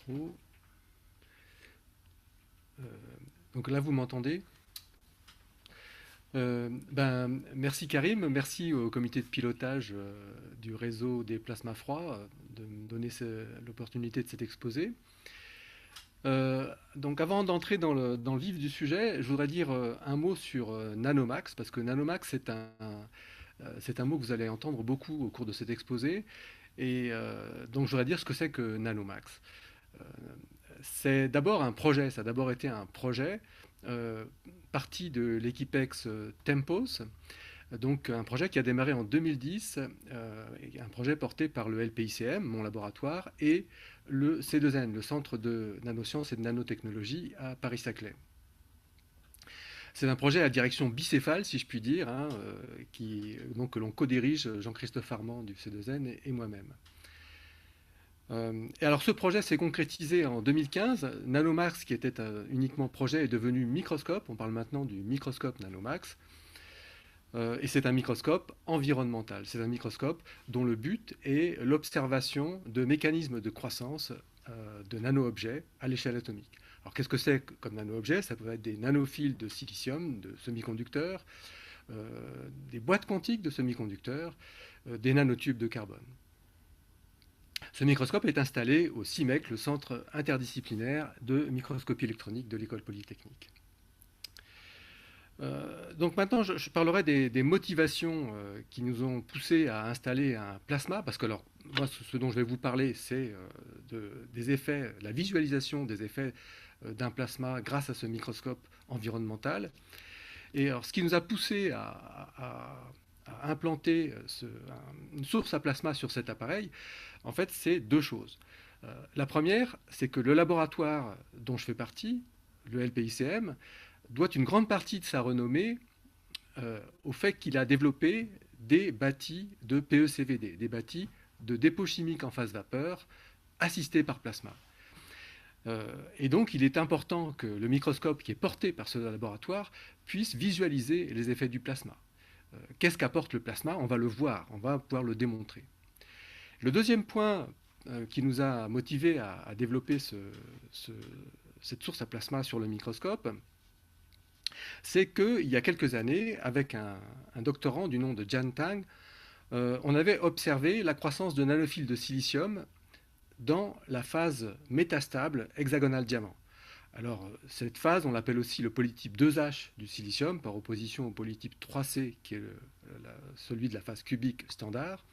micro. Euh, donc là, vous m'entendez? Merci Karim, merci au comité de pilotage du réseau des plasmas froids de me donner l'opportunité de cet exposé. Donc avant d'entrer dans le vif du sujet, je voudrais dire un mot sur Nanomax, parce que Nanomax c'est un mot que vous allez entendre beaucoup au cours de cet exposé. Et donc je voudrais dire ce que c'est que Nanomax. Euh, c'est d'abord un projet, ça a d'abord été un projet euh, parti de l'équipex Tempos, donc un projet qui a démarré en 2010, un projet porté par le LPICM, mon laboratoire, et le C2N, le Centre de nanosciences et de nanotechnologie à Paris-Saclay. C'est un projet à direction bicéphale, si je puis dire, hein, donc, que l'on co-dirige Jean-Christophe Armand du C2N et moi-même. Et alors ce projet s'est concrétisé en 2015. Nanomax, qui était uniquement projet, est devenu microscope. On parle maintenant du microscope Nanomax. Et c'est un microscope environnemental. C'est un microscope dont le but est l'observation de mécanismes de croissance de nano-objets à l'échelle atomique. Alors qu'est-ce que c'est comme nano-objets? Ça peut être des nanophiles de silicium, de semi-conducteurs, des boîtes quantiques de semi-conducteurs, des nanotubes de carbone. Ce microscope est installé au CIMEC, le Centre interdisciplinaire de microscopie électronique de l'École polytechnique. Donc maintenant, je parlerai des motivations qui nous ont poussé à installer un plasma, parce que alors, moi, ce dont je vais vous parler, c'est des effets, la visualisation des effets d'un plasma grâce à ce microscope environnemental. Et alors, ce qui nous a poussé à implanter une source à plasma sur cet appareil, en fait, c'est deux choses. La première, c'est que le laboratoire dont je fais partie, le LPICM, doit une grande partie de sa renommée au fait qu'il a développé des bâtis de PECVD, des bâtis de dépôt chimique en phase vapeur assistés par plasma. Et donc, il est important que le microscope qui est porté par ce laboratoire puisse visualiser les effets du plasma. Qu'est-ce qu'apporte le plasma? On va le voir, on va pouvoir le démontrer. Le deuxième point qui nous a motivé à développer cette source à plasma sur le microscope, c'est qu'il y a quelques années, avec un doctorant du nom de Jian Tang, on avait observé la croissance de nanophiles de silicium dans la phase métastable hexagonale diamant. Alors, cette phase, on l'appelle aussi le polytype 2H du silicium, par opposition au polytype 3C, qui est celui de la phase cubique standard.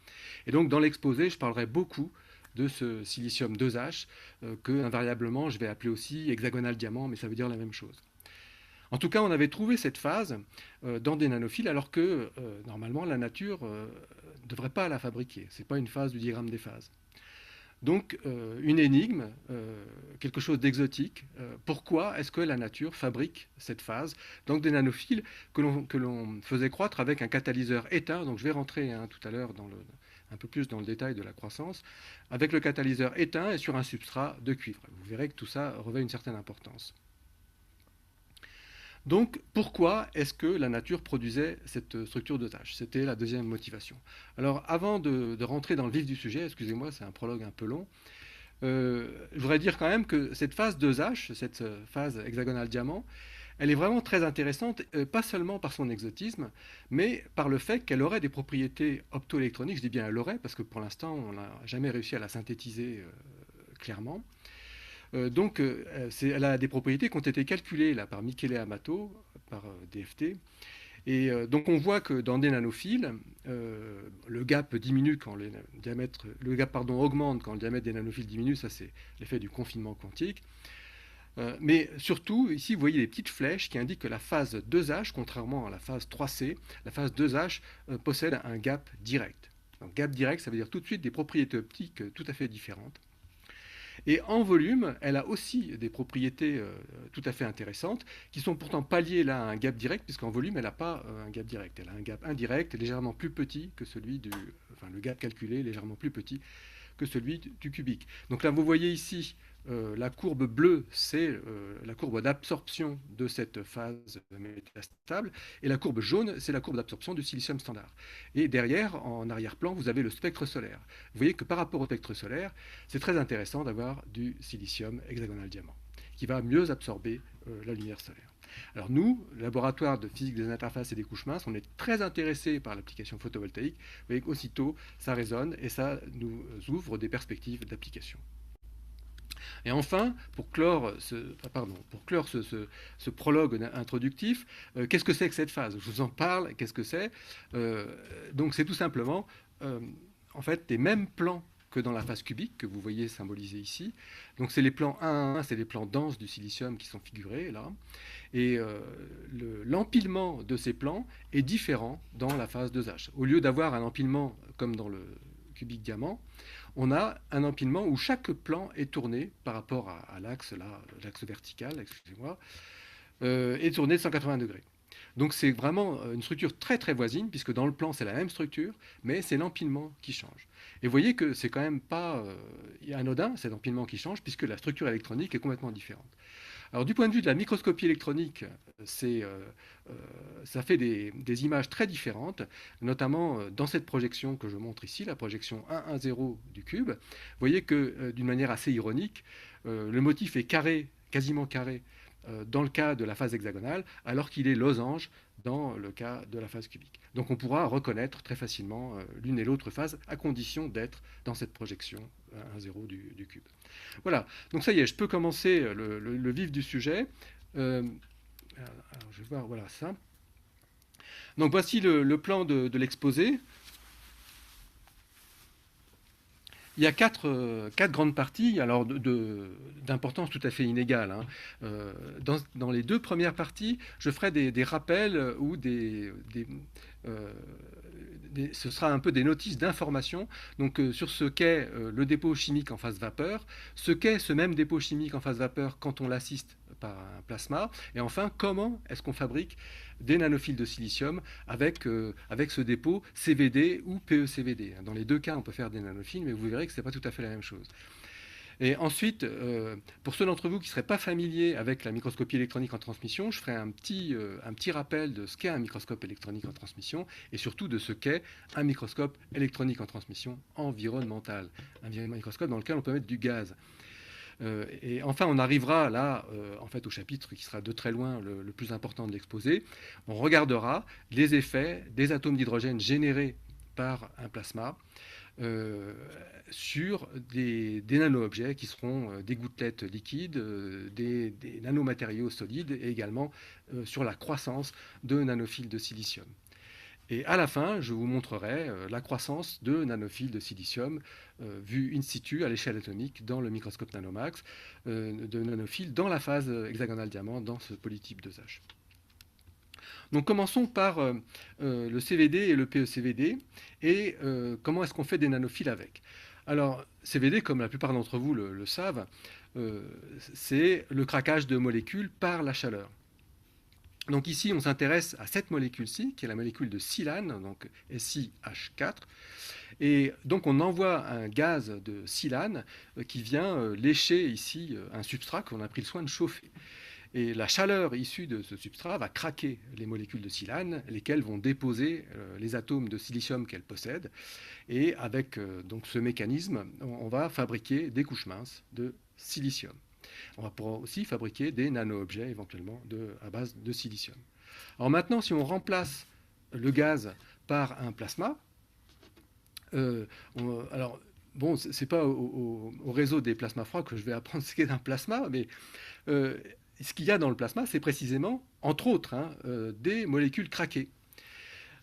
Et donc, dans l'exposé, je parlerai beaucoup de ce silicium 2H, que invariablement je vais appeler aussi hexagonal diamant, mais ça veut dire la même chose. En tout cas, on avait trouvé cette phase dans des nanophiles, alors que normalement la nature ne devrait pas la fabriquer. Ce n'est pas une phase du diagramme des phases. Donc, une énigme, quelque chose d'exotique. Pourquoi est-ce que la nature fabrique cette phase? Donc, des nanophiles que l'on faisait croître avec un catalyseur éteint. Donc, je vais rentrer tout à l'heure un peu plus dans le détail de la croissance, avec le catalyseur éteint et sur un substrat de cuivre. Vous verrez que tout ça revêt une certaine importance. Donc, pourquoi est-ce que la nature produisait cette structure de tâches? C'était la deuxième motivation. Alors, avant de rentrer dans le vif du sujet, excusez-moi, c'est un prologue un peu long, je voudrais dire quand même que cette phase 2H, cette phase hexagonale diamant, elle est vraiment très intéressante, pas seulement par son exotisme, mais par le fait qu'elle aurait des propriétés optoélectroniques. Je dis bien elle aurait, parce que pour l'instant, on n'a jamais réussi à la synthétiser clairement. Donc, elle a des propriétés qui ont été calculées là, par Michele Amato, par DFT. Et donc, on voit que dans des nanophiles, le gap diminue quand le gap augmente quand le diamètre des nanophiles diminue. Ça, c'est l'effet du confinement quantique. Mais surtout, ici, vous voyez des petites flèches qui indiquent que la phase 2H, contrairement à la phase 3C, la phase 2H possède un gap direct. Donc, gap direct, ça veut dire tout de suite des propriétés optiques tout à fait différentes. Et en volume, elle a aussi des propriétés tout à fait intéressantes, qui sont pourtant pas liées là à un gap direct, puisqu'en volume, elle n'a pas un gap direct. Elle a un gap indirect, légèrement plus petit que celui le gap calculé est légèrement plus petit que celui du cubique. Donc là, vous voyez ici La courbe bleue, c'est la courbe d'absorption de cette phase métastable, et la courbe jaune, c'est la courbe d'absorption du silicium standard. Et derrière, en arrière-plan, vous avez le spectre solaire. Vous voyez que par rapport au spectre solaire, c'est très intéressant d'avoir du silicium hexagonal diamant, qui va mieux absorber la lumière solaire. Alors nous, laboratoire de physique des interfaces et des couches minces, on est très intéressés par l'application photovoltaïque. Vous voyez qu'aussitôt, ça résonne et ça nous ouvre des perspectives d'application. Et enfin, pour clore ce prologue introductif, qu'est-ce que c'est que cette phase? Je vous en parle, qu'est-ce que c'est? Donc c'est tout simplement, en fait, les mêmes plans que dans la phase cubique, que vous voyez symbolisés ici. Donc c'est les plans 1 à 1, c'est les plans denses du silicium qui sont figurés là. Et l'empilement de ces plans est différent dans la phase 2H. Au lieu d'avoir un empilement comme dans le cubique diamant, on a un empilement où chaque plan est tourné par rapport à l'axe vertical, excusez-moi, est tourné de 180 degrés. Donc c'est vraiment une structure très très voisine, puisque dans le plan c'est la même structure, mais c'est l'empilement qui change. Et vous voyez que c'est quand même pas anodin, cet empilement qui change, puisque la structure électronique est complètement différente. Alors du point de vue de la microscopie électronique, ça fait des images très différentes, notamment dans cette projection que je montre ici, la projection 1-1-0 du cube. Vous voyez que d'une manière assez ironique, le motif est carré, quasiment carré, dans le cas de la phase hexagonale, alors qu'il est losange dans le cas de la phase cubique. Donc on pourra reconnaître très facilement l'une et l'autre phase, à condition d'être dans cette projection 1-0 du cube. Voilà, donc ça y est, je peux commencer le vif du sujet. Alors, je vais voir, voilà ça. Donc voici le plan de l'exposé. Il y a quatre grandes parties, alors d'importance tout à fait inégale, hein. Dans les deux premières parties, je ferai des rappels ou ce sera un peu des notices d'information donc, sur ce qu'est le dépôt chimique en phase vapeur, ce qu'est ce même dépôt chimique en phase vapeur quand on l'assiste par un plasma, et enfin comment est-ce qu'on fabrique des nanophiles de silicium avec ce dépôt CVD ou PECVD. Dans les deux cas, on peut faire des nanophiles, mais vous verrez que ce n'est pas tout à fait la même chose. Et ensuite, pour ceux d'entre vous qui ne seraient pas familiers avec la microscopie électronique en transmission, je ferai un petit rappel de ce qu'est un microscope électronique en transmission et surtout de ce qu'est un microscope électronique en transmission environnemental. Un microscope dans lequel on peut mettre du gaz. Et enfin, on arrivera là, en fait, au chapitre qui sera de très loin le plus important de l'exposé. On regardera les effets des atomes d'hydrogène générés par un plasma sur des nano-objets qui seront des gouttelettes liquides, des nanomatériaux solides et également sur la croissance de nanophiles de silicium. Et à la fin, je vous montrerai la croissance de nanophiles de silicium vue in situ à l'échelle atomique dans le microscope Nanomax, de nanophiles dans la phase hexagonale diamant dans ce polytype 2H. Donc commençons par le CVD et le PECVD et comment est-ce qu'on fait des nanophiles avec. Alors CVD, comme la plupart d'entre vous le savent, c'est le craquage de molécules par la chaleur. Donc ici, on s'intéresse à cette molécule-ci, qui est la molécule de silane, donc SiH4. Et donc on envoie un gaz de silane qui vient lécher ici un substrat qu'on a pris le soin de chauffer. Et la chaleur issue de ce substrat va craquer les molécules de silane, lesquelles vont déposer les atomes de silicium qu'elles possèdent. Et avec donc ce mécanisme, on va fabriquer des couches minces de silicium. On pourra aussi fabriquer des nano-objets éventuellement à base de silicium. Alors maintenant, si on remplace le gaz par un plasma, alors bon, ce n'est pas au réseau des plasmas froids que je vais apprendre ce qu'est un plasma, mais ce qu'il y a dans le plasma, c'est précisément, entre autres, des molécules craquées.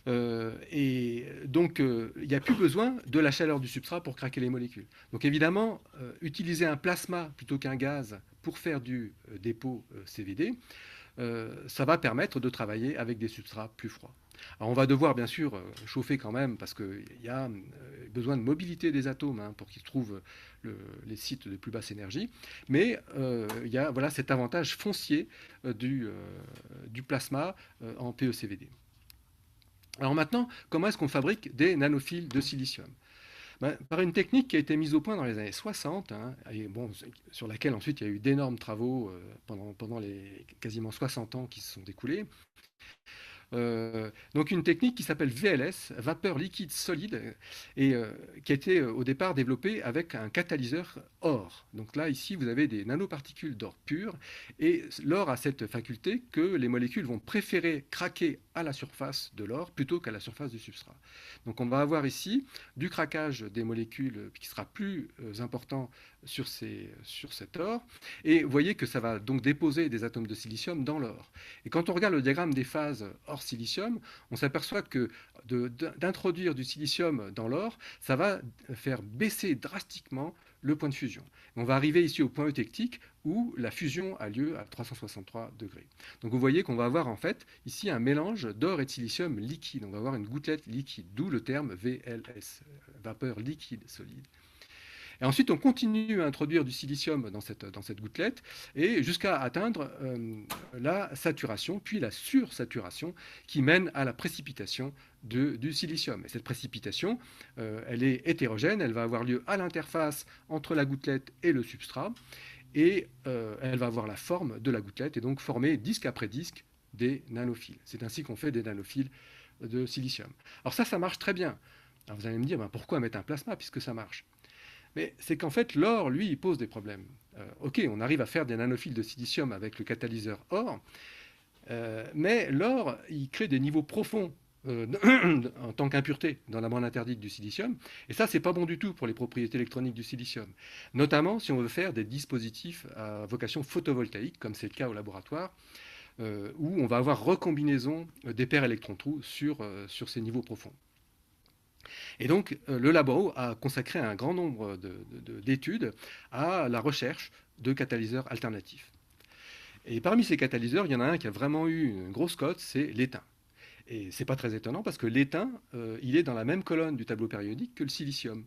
Et donc, il n'y a plus besoin de la chaleur du substrat pour craquer les molécules. Donc évidemment, utiliser un plasma plutôt qu'un gaz pour faire du dépôt CVD, ça va permettre de travailler avec des substrats plus froids. Alors on va devoir bien sûr chauffer quand même parce qu'il y a besoin de mobilité des atomes pour qu'ils trouvent les sites de plus basse énergie. Mais il y a voilà, cet avantage foncier du plasma en PECVD. Alors maintenant, comment est-ce qu'on fabrique des nanophiles de silicium? Ben, par une technique qui a été mise au point dans les années 60, hein, et bon, sur laquelle ensuite il y a eu d'énormes travaux pendant les quasiment 60 ans qui se sont découlés. Donc une technique qui s'appelle VLS, vapeur liquide solide, et qui a été au départ développée avec un catalyseur or. Donc là, ici, vous avez des nanoparticules d'or pur, et l'or a cette faculté que les molécules vont préférer craquer à la surface de l'or plutôt qu'à la surface du substrat. Donc on va avoir ici du craquage des molécules qui sera plus important sur cet or, et vous voyez que ça va donc déposer des atomes de silicium dans l'or. Et quand on regarde le diagramme des phases or silicium, on s'aperçoit que d'introduire du silicium dans l'or, ça va faire baisser drastiquement le point de fusion. On va arriver ici au point eutectique où la fusion a lieu à 363 degrés. Donc vous voyez qu'on va avoir en fait ici un mélange d'or et de silicium liquide. On va avoir une gouttelette liquide, d'où le terme VLS, vapeur liquide solide. Et ensuite, on continue à introduire du silicium dans cette gouttelette et jusqu'à atteindre la saturation, puis la sursaturation qui mène à la précipitation du silicium. Et cette précipitation, elle est hétérogène, elle va avoir lieu à l'interface entre la gouttelette et le substrat, et elle va avoir la forme de la gouttelette et donc former disque après disque des nanophiles. C'est ainsi qu'on fait des nanophiles de silicium. Alors ça marche très bien. Alors vous allez me dire, ben pourquoi mettre un plasma puisque ça marche? Mais c'est qu'en fait, l'or, lui, il pose des problèmes. Ok, on arrive à faire des nanophiles de silicium avec le catalyseur or, mais l'or, il crée des niveaux profonds en tant qu'impureté dans la bande interdite du silicium, et ça, c'est pas bon du tout pour les propriétés électroniques du silicium, notamment si on veut faire des dispositifs à vocation photovoltaïque, comme c'est le cas au laboratoire, où on va avoir recombinaison des paires électrons-trous sur ces niveaux profonds. Et donc, le labo a consacré un grand nombre d'études à la recherche de catalyseurs alternatifs. Et parmi ces catalyseurs, il y en a un qui a vraiment eu une grosse cote, c'est l'étain. Et ce n'est pas très étonnant parce que l'étain, il est dans la même colonne du tableau périodique que le silicium.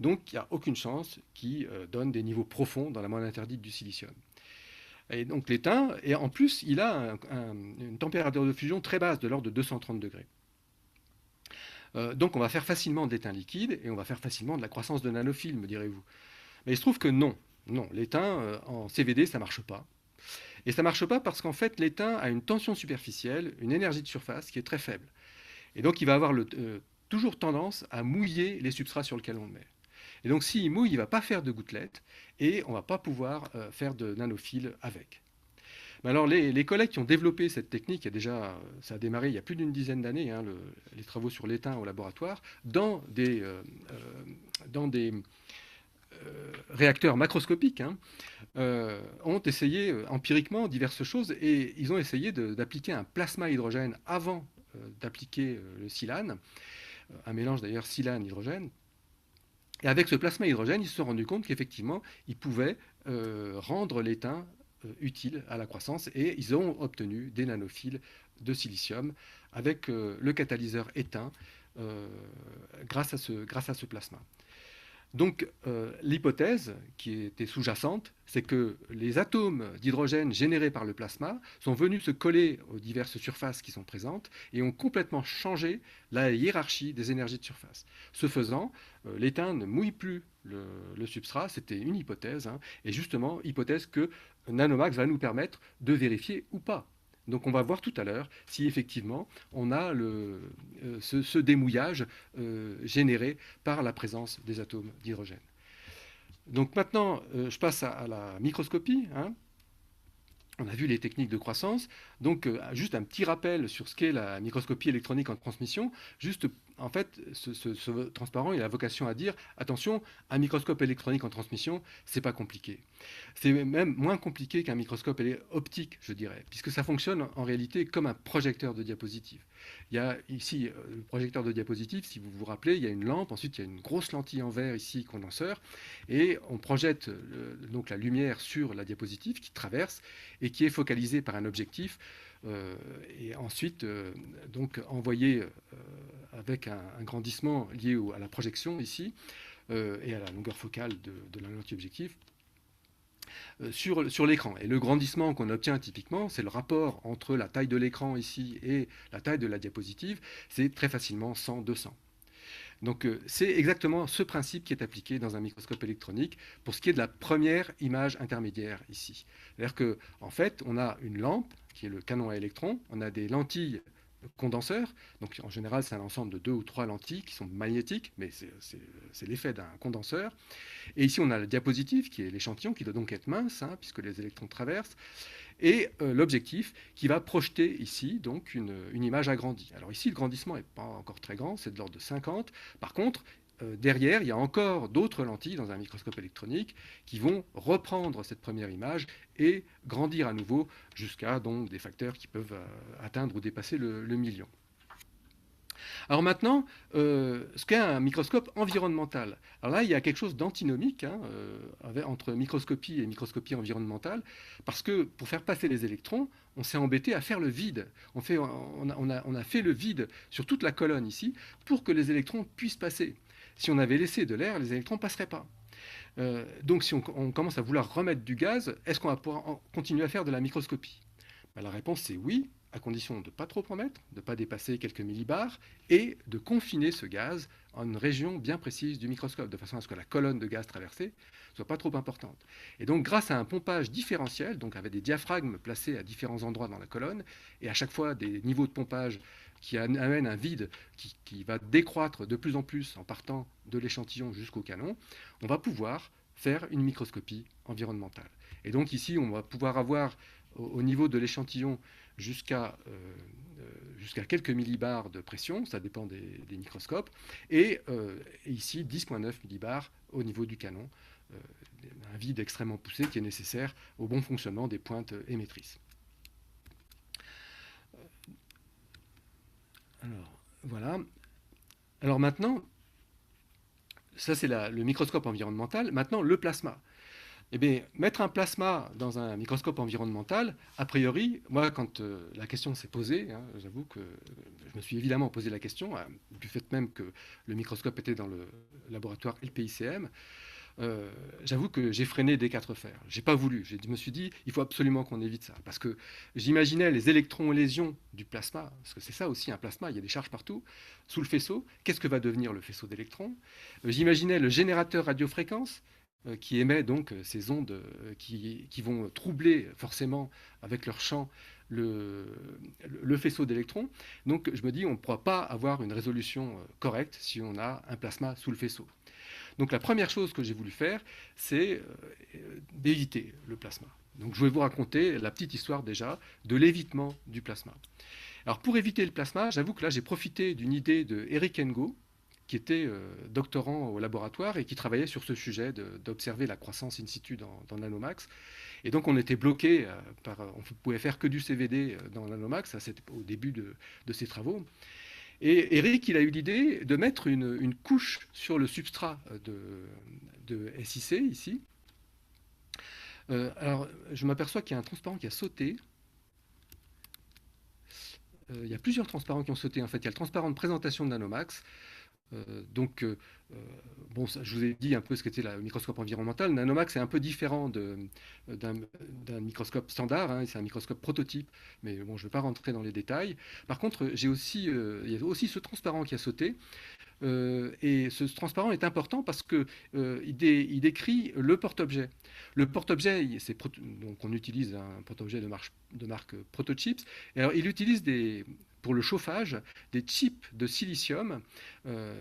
Donc, il n'y a aucune chance qu'il donne des niveaux profonds dans la bande interdite du silicium. Et donc l'étain, et en plus, il a une température de fusion très basse, de l'ordre de 230 degrés. Donc on va faire facilement de l'étain liquide et on va faire facilement de la croissance de nanophiles, me direz-vous. Mais il se trouve que non. Non, l'étain en CVD, ça ne marche pas. Et ça ne marche pas parce qu'en fait, l'étain a une tension superficielle, une énergie de surface qui est très faible. Et donc il va avoir toujours tendance à mouiller les substrats sur lesquels on le met. Et donc s'il mouille, il ne va pas faire de gouttelettes et on ne va pas pouvoir faire de nanophiles avec. Mais alors les collègues qui ont développé cette technique, ça a démarré il y a plus d'une dizaine d'années, hein, les travaux sur l'étain au laboratoire, dans des réacteurs macroscopiques, hein, ont essayé empiriquement diverses choses et ils ont essayé d'appliquer un plasma hydrogène avant d'appliquer le silane, un mélange d'ailleurs silane-hydrogène. Et avec ce plasma hydrogène, ils se sont rendus compte qu'effectivement, ils pouvaient rendre l'étain utile à la croissance et ils ont obtenu des nanophiles de silicium avec le catalyseur étain grâce à ce plasma. Donc l'hypothèse qui était sous-jacente, c'est que les atomes d'hydrogène générés par le plasma sont venus se coller aux diverses surfaces qui sont présentes et ont complètement changé la hiérarchie des énergies de surface. Ce faisant, l'étain ne mouille plus le substrat, c'était une hypothèse, hein, et justement, hypothèse que Nanomax va nous permettre de vérifier ou pas. Donc on va voir tout à l'heure si effectivement on a ce démouillage généré par la présence des atomes d'hydrogène. Donc maintenant, je passe à la microscopie, hein. On a vu les techniques de croissance. Donc, juste un petit rappel sur ce qu'est la microscopie électronique en transmission. Juste, en fait, ce transparent, il a vocation à dire, attention, un microscope électronique en transmission, c'est pas compliqué. C'est même moins compliqué qu'un microscope optique, je dirais, puisque ça fonctionne en réalité comme un projecteur de diapositive. Il y a ici le projecteur de diapositive, si vous vous rappelez, il y a une lampe, ensuite il y a une grosse lentille en verre ici, condenseur, et on projette donc la lumière sur la diapositive qui traverse et qui est focalisée par un objectif et ensuite donc envoyé avec un grandissement lié à la projection ici et à la longueur focale de la lentille objectif sur l'écran. Et le grandissement qu'on obtient typiquement, c'est le rapport entre la taille de l'écran ici et la taille de la diapositive, c'est très facilement 100-200. Donc c'est exactement ce principe qui est appliqué dans un microscope électronique pour ce qui est de la première image intermédiaire ici. C'est-à-dire qu'en fait, on a une lampe qui est le canon à électrons, on a des lentilles condenseurs, donc en général c'est un ensemble de 2 ou 3 lentilles qui sont magnétiques, mais c'est l'effet d'un condenseur. Et ici on a la diapositive qui est l'échantillon qui doit donc être mince, hein, puisque les électrons traversent, et l'objectif qui va projeter ici donc une image agrandie. Alors ici, le grandissement n'est pas encore très grand, c'est de l'ordre de 50. Par contre, derrière, il y a encore d'autres lentilles dans un microscope électronique qui vont reprendre cette première image et grandir à nouveau jusqu'à donc des facteurs qui peuvent atteindre ou dépasser le million. Alors maintenant, ce qu'est un microscope environnemental. Alors là, il y a quelque chose d'antinomique hein, entre microscopie et microscopie environnementale, parce que pour faire passer les électrons, on s'est embêté à faire le vide. On a fait le vide sur toute la colonne ici pour que les électrons puissent passer. Si on avait laissé de l'air, les électrons ne passeraient pas. Donc si on commence à vouloir remettre du gaz, est-ce qu'on va pouvoir continuer à faire de la microscopie? Ben, la réponse c'est oui, à condition de ne pas trop en mettre, de ne pas dépasser quelques millibars, et de confiner ce gaz en une région bien précise du microscope, de façon à ce que la colonne de gaz traversée soit pas trop importante. Et donc grâce à un pompage différentiel, donc avec des diaphragmes placés à différents endroits dans la colonne, et à chaque fois des niveaux de pompage qui amènent un vide qui va décroître de plus en plus en partant de l'échantillon jusqu'au canon, on va pouvoir faire une microscopie environnementale. Et donc ici, on va pouvoir avoir au niveau de l'échantillon jusqu'à quelques millibars de pression, ça dépend des microscopes, et ici 10,9 millibars au niveau du canon, un vide extrêmement poussé qui est nécessaire au bon fonctionnement des pointes émettrices. Alors, voilà. Alors maintenant, ça c'est le microscope environnemental. Maintenant, le plasma. Eh bien, mettre un plasma dans un microscope environnemental, a priori, moi, quand la question s'est posée, hein, j'avoue que je me suis évidemment posé la question, du fait même que le microscope était dans le laboratoire LPICM, j'avoue que j'ai freiné des quatre fers. J'ai pas voulu. Je me suis dit, il faut absolument qu'on évite ça. Parce que j'imaginais les électrons et les ions du plasma, parce que c'est ça aussi un plasma, il y a des charges partout, sous le faisceau. Qu'est-ce que va devenir le faisceau d'électrons? J'imaginais le générateur radiofréquence, qui émet donc ces ondes qui vont troubler forcément avec leur champ le faisceau d'électrons. Donc je me dis, on ne pourra pas avoir une résolution correcte si on a un plasma sous le faisceau. Donc la première chose que j'ai voulu faire, c'est d'éviter le plasma. Donc je vais vous raconter la petite histoire déjà de l'évitement du plasma. Alors pour éviter le plasma, j'avoue que là j'ai profité d'une idée de Eric Ngo, qui était doctorant au laboratoire et qui travaillait sur ce sujet d'observer la croissance in situ dans Nanomax. Et donc on était bloqué on ne pouvait faire que du CVD dans Nanomax, ça c'était au début de ses travaux. Et Eric, il a eu l'idée de mettre une couche sur le substrat de SiC ici. Alors je m'aperçois qu'il y a un transparent qui a sauté. Il y a plusieurs transparents qui ont sauté en fait. Il y a le transparent de présentation de Nanomax. Donc, bon, je vous ai dit un peu ce qu'était le microscope environnemental. Nanomax est un peu différent d'un microscope standard, hein, c'est un microscope prototype, mais bon, je ne vais pas rentrer dans les détails. Par contre, il y a aussi ce transparent qui a sauté. Et ce transparent est important parce qu'il décrit le porte-objet. Le porte-objet, donc on utilise un porte-objet de marque Protochips. Et alors, il utilise pour le chauffage des chips de silicium.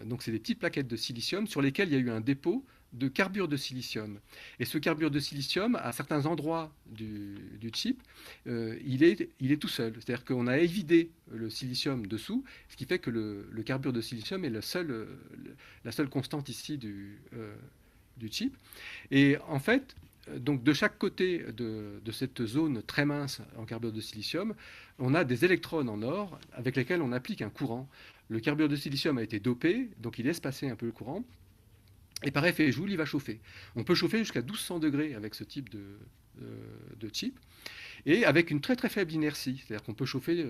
Donc c'est des petites plaquettes de silicium sur lesquelles il y a eu un dépôt de carbure de silicium. Et ce carbure de silicium, à certains endroits du chip, il est tout seul. C'est-à-dire qu'on a évidé le silicium dessous, ce qui fait que le carbure de silicium est la seule constante ici du chip. Et en fait, donc de chaque côté de cette zone très mince en carbure de silicium, on a des électrodes en or avec lesquels on applique un courant. Le carbure de silicium a été dopé, donc il laisse passer un peu le courant. Et par effet Joule, il va chauffer. On peut chauffer jusqu'à 1200 degrés avec ce type de chip, et avec une très très faible inertie. C'est-à-dire qu'on peut chauffer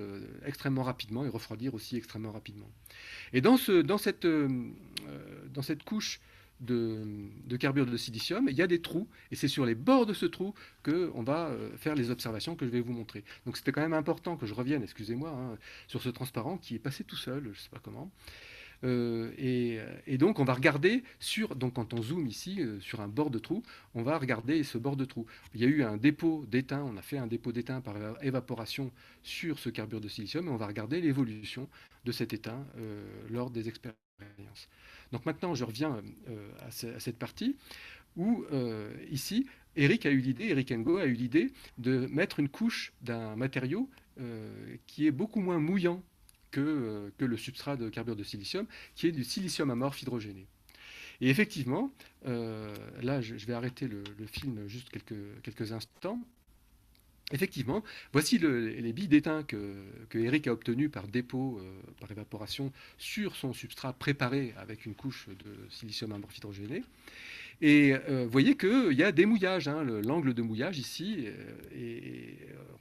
extrêmement rapidement et refroidir aussi extrêmement rapidement. Et dans cette couche de carbure de silicium, il y a des trous, et c'est sur les bords de ce trou qu'on va faire les observations que je vais vous montrer. Donc c'était quand même important que je revienne, excusez-moi, hein, sur ce transparent qui est passé tout seul, je ne sais pas comment. Et donc on va regarder donc quand on zoome ici sur un bord de trou, on va regarder ce bord de trou. Il y a eu un dépôt d'étain, on a fait un dépôt d'étain par évaporation sur ce carbure de silicium, et on va regarder l'évolution de cet étain lors des expériences. Donc maintenant je reviens à cette partie où ici Eric Ngo a eu l'idée de mettre une couche d'un matériau qui est beaucoup moins mouillant que le substrat de carbure de silicium, qui est du silicium amorphe hydrogéné. Et effectivement, là je vais arrêter le film juste quelques instants. Effectivement, voici les billes d'étain que Eric a obtenues par dépôt, par évaporation, sur son substrat préparé avec une couche de silicium amorphe hydrogéné. Et vous voyez qu'il y a des mouillages, hein. L'angle de mouillage ici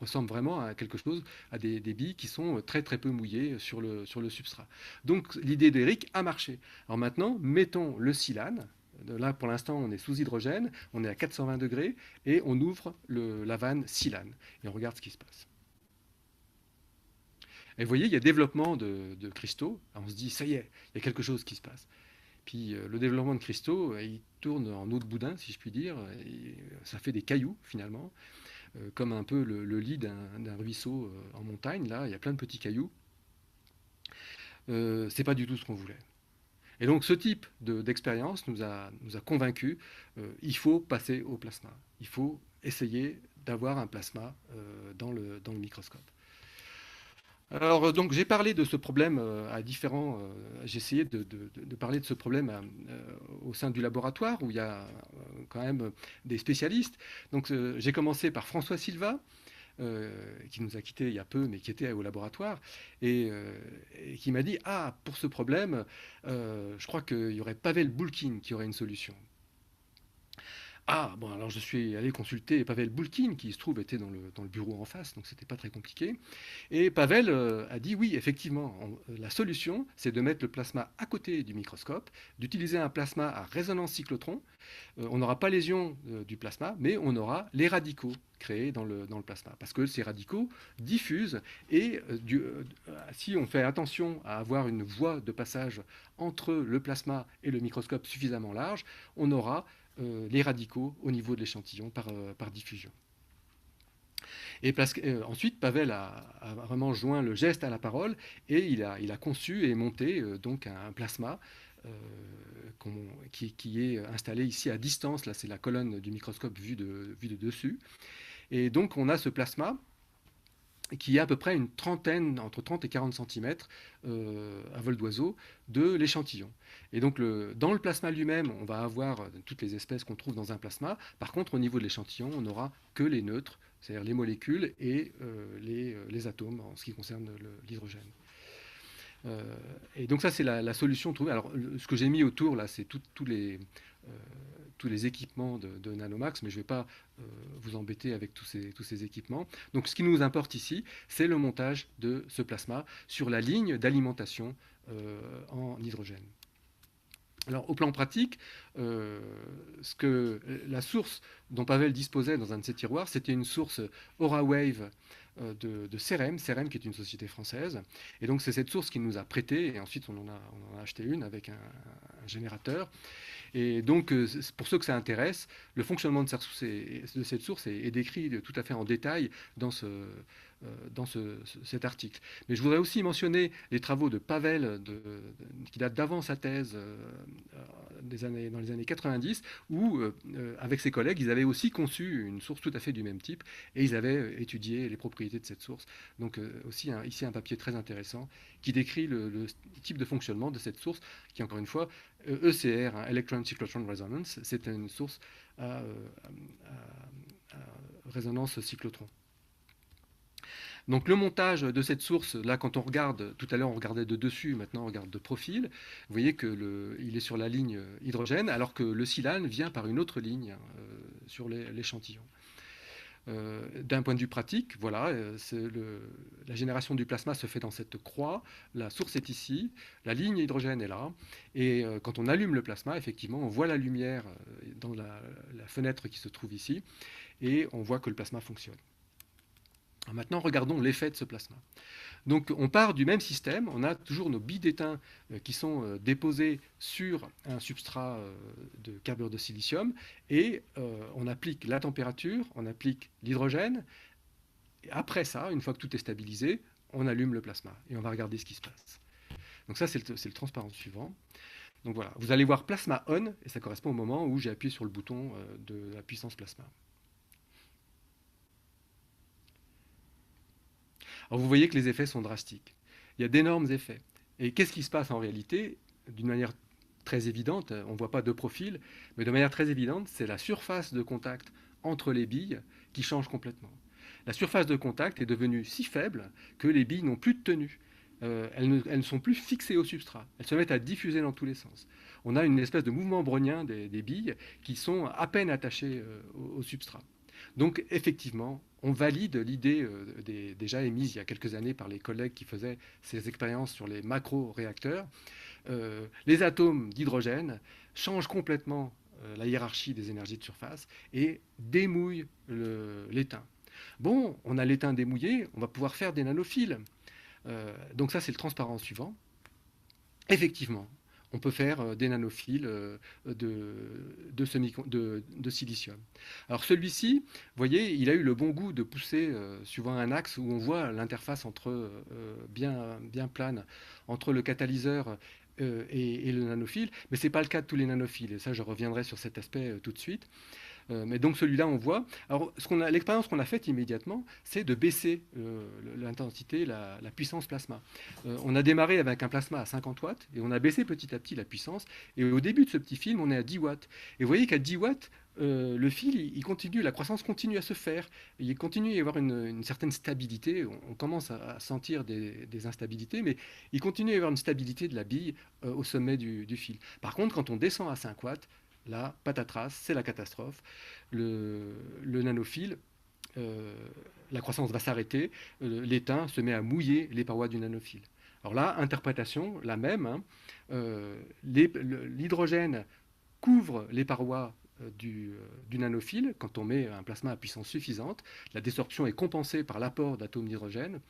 ressemble vraiment à quelque chose, à des billes qui sont très très peu mouillées sur le substrat. Donc l'idée d'Eric a marché. Alors maintenant, mettons le silane. Là, pour l'instant, on est sous hydrogène, on est à 420 degrés, et on ouvre la vanne silane. Et on regarde ce qui se passe. Et vous voyez, il y a développement de cristaux. Alors on se dit, ça y est, il y a quelque chose qui se passe. Puis le développement de cristaux, il tourne en eau de boudin, si je puis dire, et ça fait des cailloux finalement, comme un peu le lit d'un ruisseau en montagne. Là, il y a plein de petits cailloux. C'est pas du tout ce qu'on voulait. Et donc ce type d'expérience nous a convaincus, il faut passer au plasma. Il faut essayer d'avoir un plasma dans le microscope. Alors, donc, j'ai parlé de ce problème à différents. J'ai essayé de parler de ce problème au sein du laboratoire où il y a quand même des spécialistes. Donc, j'ai commencé par François Silva, qui nous a quittés il y a peu, mais qui était au laboratoire, et qui m'a dit: Ah, pour ce problème, je crois qu'il y aurait Pavel Boulkin qui aurait une solution. Ah, bon, alors je suis allé consulter Pavel Boulkin, qui se trouve était dans le bureau en face, donc c'était pas très compliqué. Et Pavel a dit oui, effectivement, la solution, c'est de mettre le plasma à côté du microscope, d'utiliser un plasma à résonance cyclotron. On n'aura pas les ions du plasma, mais on aura les radicaux créés dans le plasma, parce que ces radicaux diffusent, et si on fait attention à avoir une voie de passage entre le plasma et le microscope suffisamment large, on aura les radicaux au niveau de l'échantillon par diffusion. Et ensuite, Pavel a vraiment joint le geste à la parole, et il a conçu et monté donc un plasma qui est installé ici à distance. Là, c'est la colonne du microscope vue de dessus. Et donc, on a ce plasma qui est à peu près une trentaine, entre 30 et 40 cm à vol d'oiseau de l'échantillon. Et donc dans le plasma lui-même, on va avoir toutes les espèces qu'on trouve dans un plasma. Par contre, au niveau de l'échantillon, on n'aura que les neutres, c'est-à-dire les molécules et les atomes en ce qui concerne l'hydrogène. Et donc ça, c'est la solution trouvée. Alors, ce que j'ai mis autour, là, c'est tous les équipements de Nanomax, mais je ne vais pas vous embêter avec tous ces équipements. Donc, ce qui nous importe ici, c'est le montage de ce plasma sur la ligne d'alimentation en hydrogène. Alors, au plan pratique, la source dont Pavel disposait dans un de ses tiroirs, c'était une source AuraWave de Cerem, Cerem qui est une société française. Et donc, c'est cette source qu'il nous a prêtée, et ensuite on en a acheté une avec un générateur. Et donc, pour ceux que ça intéresse, le fonctionnement de cette source est décrit tout à fait en détail dans cet article. Mais je voudrais aussi mentionner les travaux de Pavel, qui datent d'avant sa thèse, dans les années 90, où, avec ses collègues, ils avaient aussi conçu une source tout à fait du même type, et ils avaient étudié les propriétés de cette source. Donc, aussi, ici, un papier très intéressant qui décrit le type de fonctionnement de cette source, qui, encore une fois, ECR, hein, Electron Cyclotron Resonance, c'est une source à résonance cyclotron. Donc le montage de cette source, là quand on regarde, tout à l'heure on regardait de dessus, maintenant on regarde de profil, vous voyez qu'il est sur la ligne hydrogène, alors que le silane vient par une autre ligne sur l'échantillon. D'un point de vue pratique, voilà, la génération du plasma se fait dans cette croix, la source est ici, la ligne hydrogène est là, et quand on allume le plasma, effectivement, on voit la lumière dans la fenêtre qui se trouve ici, et on voit que le plasma fonctionne. Alors maintenant, regardons l'effet de ce plasma. Donc on part du même système, on a toujours nos billes d'étain qui sont déposées sur un substrat de carbure de silicium et on applique la température, on applique l'hydrogène. Et après ça, une fois que tout est stabilisé, on allume le plasma et on va regarder ce qui se passe. Donc ça, c'est le transparent suivant. Donc voilà, vous allez voir plasma on et ça correspond au moment où j'ai appuyé sur le bouton de la puissance plasma. Alors vous voyez que les effets sont drastiques. Il y a d'énormes effets. Et qu'est-ce qui se passe en réalité? D'une manière très évidente, on ne voit pas de profil, mais de manière très évidente, c'est la surface de contact entre les billes qui change complètement. La surface de contact est devenue si faible que les billes n'ont plus de tenue. Elles ne sont plus fixées au substrat. Elles se mettent à diffuser dans tous les sens. On a une espèce de mouvement brownien des billes qui sont à peine attachées au substrat. Donc effectivement, on valide l'idée déjà émise il y a quelques années par les collègues qui faisaient ces expériences sur les macro-réacteurs. Les atomes d'hydrogène changent complètement la hiérarchie des énergies de surface et démouillent l'étain. Bon, on a l'étain démouillé, on va pouvoir faire des nanophiles. Donc ça, c'est le transparent suivant. Effectivement, on peut faire des nanophiles de silicium. Alors celui-ci, vous voyez, il a eu le bon goût de pousser suivant un axe où on voit l'interface bien plane entre le catalyseur et le nanophile, mais ce n'est pas le cas de tous les nanophiles, et ça je reviendrai sur cet aspect tout de suite. Mais donc celui-là, on voit. Alors, l'expérience qu'on a faite immédiatement, c'est de baisser l'intensité, la puissance plasma. On a démarré avec un plasma à 50 watts et on a baissé petit à petit la puissance. Et au début de ce petit film, on est à 10 watts. Et vous voyez qu'à 10 watts, le fil, il continue, la croissance continue à se faire. Il continue à y avoir une certaine stabilité. On commence à sentir des instabilités, mais il continue à y avoir une stabilité de la bille au sommet du fil. Par contre, quand on descend à 5 watts, là, patatras, c'est la catastrophe. Le nanophile, la croissance va s'arrêter, l'étain se met à mouiller les parois du nanophile. Alors là, interprétation, la même, hein, l'hydrogène couvre les parois du nanophile quand on met un plasma à puissance suffisante. La désorption est compensée par l'apport d'atomes d'hydrogène,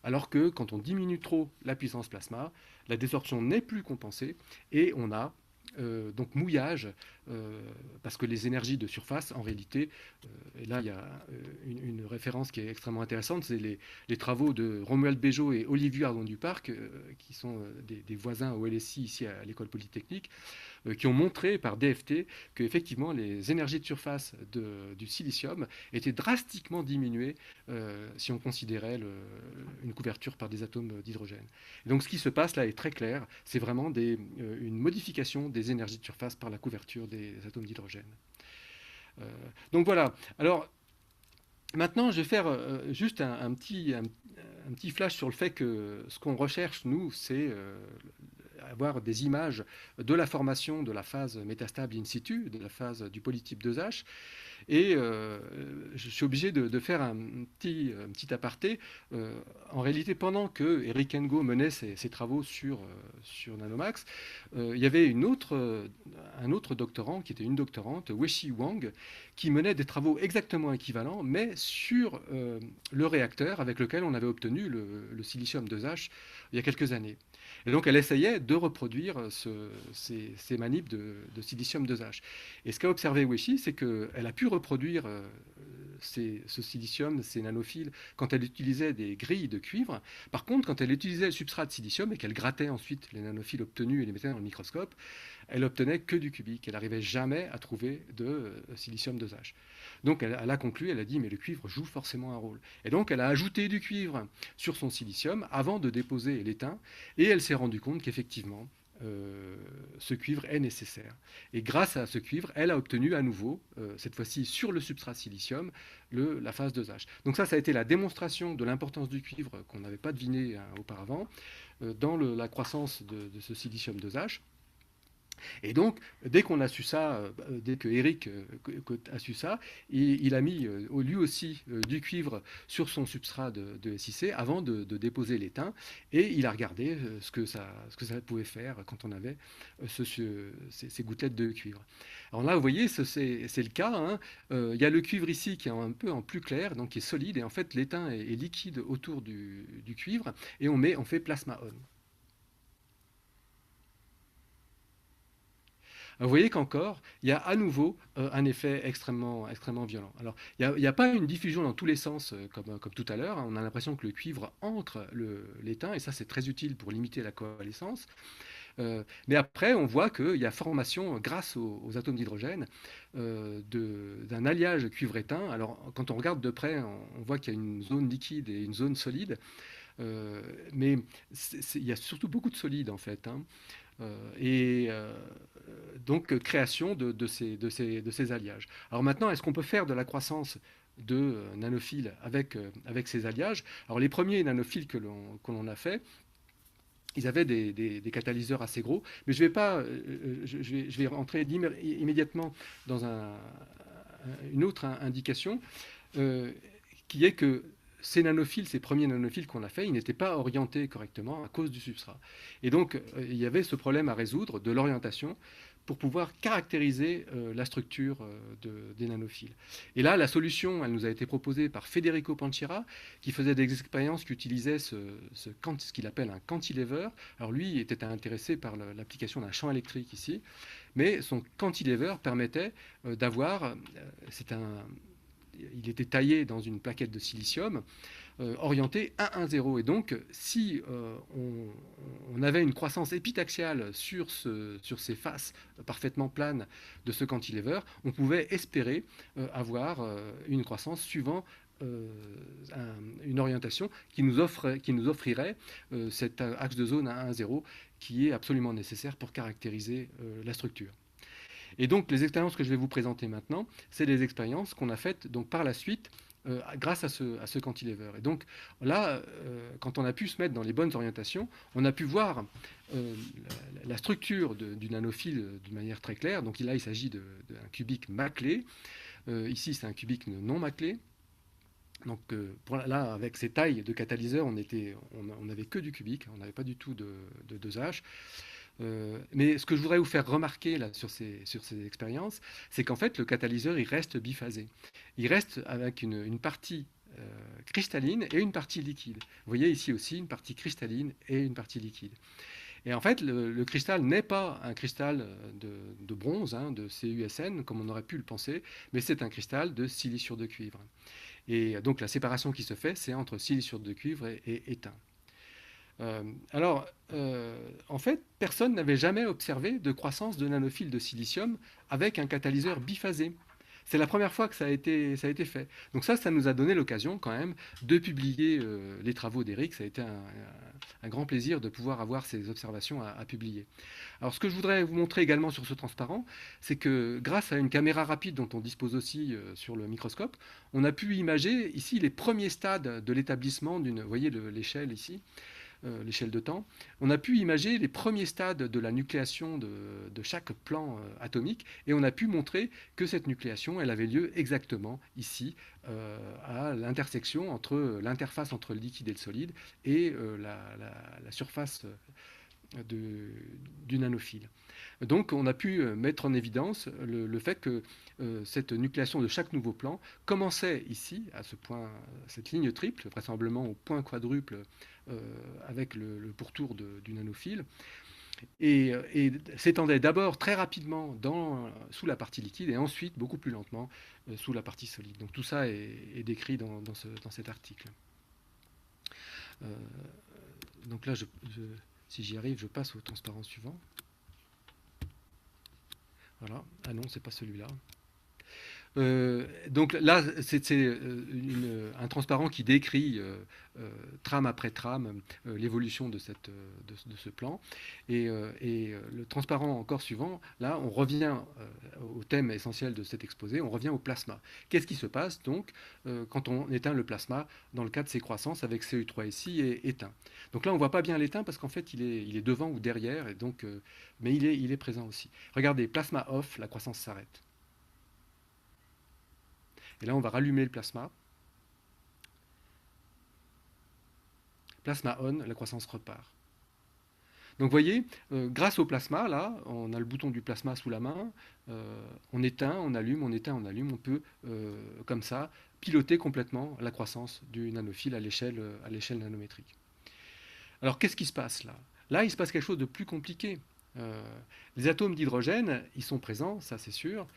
alors que quand on diminue trop la puissance plasma, la désorption n'est plus compensée et on a donc mouillage, parce que les énergies de surface, en réalité, et là il y a une référence qui est extrêmement intéressante, c'est les travaux de Romuald Béjot et Olivier Ardon-Duparc, qui sont des voisins au LSI ici à l'École Polytechnique, qui ont montré par DFT qu'effectivement les énergies de surface du silicium étaient drastiquement diminuées si on considérait une couverture par des atomes d'hydrogène. Donc ce qui se passe là est très clair, c'est vraiment une modification des énergies de surface par la couverture des atomes d'hydrogène. Donc voilà. Alors maintenant, je vais faire juste un petit flash sur le fait que ce qu'on recherche, nous, c'est avoir des images de la formation de la phase métastable in situ, de la phase du polytype 2H. Et je suis obligé de faire un petit aparté. En réalité, pendant que Eric Ngo menait ses travaux sur Nanomax, il y avait un autre doctorant, qui était une doctorante, Weishi Wang, qui menait des travaux exactement équivalents, mais sur le réacteur avec lequel on avait obtenu le silicium 2H il y a quelques années. Et donc elle essayait de reproduire ces manips de silicium 2H. Et ce qu'a observé Weishi, c'est qu'elle a pu reproduire ce silicium, ces nanophiles, quand elle utilisait des grilles de cuivre. Par contre, quand elle utilisait le substrat de silicium et qu'elle grattait ensuite les nanophiles obtenus et les mettait dans le microscope, elle obtenait que du cubique. Elle n'arrivait jamais à trouver de silicium 2H. Donc elle a conclu, elle a dit, mais le cuivre joue forcément un rôle. Et donc elle a ajouté du cuivre sur son silicium avant de déposer l'étain, et elle s'est rendue compte qu'effectivement, ce cuivre est nécessaire. Et grâce à ce cuivre, elle a obtenu à nouveau, cette fois-ci sur le substrat silicium, la phase 2H. Donc ça a été la démonstration de l'importance du cuivre qu'on n'avait pas deviné auparavant dans la croissance de ce silicium 2H. Et donc, dès qu'on a su ça, dès que Eric a su ça, il a mis lui aussi du cuivre sur son substrat de SiC avant de déposer l'étain, et il a regardé ce que ça pouvait faire quand on avait ces gouttelettes de cuivre. Alors là, vous voyez, c'est le cas, hein. Il y a le cuivre ici qui est un peu en plus clair, donc qui est solide, et en fait l'étain est liquide autour du cuivre, et on fait plasma on. Vous voyez qu'encore, il y a à nouveau un effet extrêmement violent. Alors, il n'y a pas une diffusion dans tous les sens comme tout à l'heure, hein. On a l'impression que le cuivre entre l'étain, et ça c'est très utile pour limiter la coalescence. Mais après, on voit qu'il y a formation, grâce aux atomes d'hydrogène, d'un alliage cuivre-étain. Alors, quand on regarde de près, on voit qu'il y a une zone liquide et une zone solide. Mais il y a surtout beaucoup de solide en fait, hein. Et donc création de ces alliages. Alors maintenant, est-ce qu'on peut faire de la croissance de nanophiles avec ces alliages? Alors les premiers nanophiles que l'on a fait, ils avaient des catalyseurs assez gros, mais je vais pas, je vais rentrer immédiatement dans une autre indication, euh, qui est que ces premiers nanophiles qu'on a fait, ils n'étaient pas orientés correctement à cause du substrat. Et donc, il y avait ce problème à résoudre de l'orientation pour pouvoir caractériser la structure des nanophiles. Et là, la solution, elle nous a été proposée par Federico Panchira, qui faisait des expériences qui utilisaient ce qu'il appelle un cantilever. Alors lui était intéressé par l'application d'un champ électrique ici, mais son cantilever permettait d'avoir, il était taillé dans une plaquette de silicium orientée 1-1-0. Et donc, si on avait une croissance épitaxiale sur ces faces parfaitement planes de ce cantilever, on pouvait espérer avoir une croissance suivant une orientation qui nous offrirait cet axe de zone à 1-0 qui est absolument nécessaire pour caractériser la structure. Et donc, les expériences que je vais vous présenter maintenant, c'est des expériences qu'on a faites donc, par la suite grâce à ce cantilever. Et donc là, quand on a pu se mettre dans les bonnes orientations, on a pu voir la structure du nanophile d'une manière très claire. Donc là, il s'agit d'un cubique maclé. Ici, c'est un cubique non maclé. Donc là, avec ces tailles de catalyseur, on n'avait que du cubique, on n'avait pas du tout de dosage. Mais ce que je voudrais vous faire remarquer là, sur ces expériences, c'est qu'en fait, le catalyseur, il reste biphasé. Il reste avec une partie cristalline et une partie liquide. Vous voyez ici aussi une partie cristalline et une partie liquide. Et en fait, le cristal n'est pas un cristal de bronze, hein, de CuSN, comme on aurait pu le penser, mais c'est un cristal de silicure de cuivre. Et donc la séparation qui se fait, c'est entre silicure de cuivre et étain. En fait, personne n'avait jamais observé de croissance de nanophiles de silicium avec un catalyseur biphasé. C'est la première fois que ça a été fait. Donc ça nous a donné l'occasion quand même de publier les travaux d'Eric. Ça a été un grand plaisir de pouvoir avoir ces observations à publier. Alors ce que je voudrais vous montrer également sur ce transparent, c'est que grâce à une caméra rapide dont on dispose aussi sur le microscope, on a pu imager ici les premiers stades de l'établissement d'une, vous voyez l'échelle ici, l'échelle de temps, on a pu imager les premiers stades de la nucléation de chaque plan atomique, et on a pu montrer que cette nucléation, elle avait lieu exactement ici, à l'intersection entre l'interface entre le liquide et le solide, et la surface du nanophile. Donc on a pu mettre en évidence le fait que cette nucléation de chaque nouveau plan commençait ici, à ce point, cette ligne triple, vraisemblablement au point quadruple avec le pourtour du nanophile, et s'étendait d'abord très rapidement sous la partie liquide et ensuite beaucoup plus lentement sous la partie solide. Donc tout ça est décrit dans cet article. Donc là, si j'y arrive, je passe au transparent suivant. Voilà. Ah non, c'est pas celui-là. Donc là, c'est un transparent qui décrit trame après trame l'évolution de ce plan. Et le transparent encore suivant, là, on revient au thème essentiel de cet exposé, on revient au plasma. Qu'est-ce qui se passe donc quand on éteint le plasma dans le cas de ses croissances avec CU3SI et éteint? Donc là, on ne voit pas bien l'éteint parce qu'en fait, il est devant ou derrière, et donc, mais il est présent aussi. Regardez, plasma off, la croissance s'arrête. Et là, on va rallumer le plasma. Plasma on, la croissance repart. Donc vous voyez, grâce au plasma, là, on a le bouton du plasma sous la main, on éteint, on allume, on éteint, on allume, on peut, comme ça, piloter complètement la croissance du nanophile à l'échelle nanométrique. Alors qu'est-ce qui se passe là? Là, il se passe quelque chose de plus compliqué. Euh, les atomes d'hydrogène, ils sont présents, ça c'est sûr,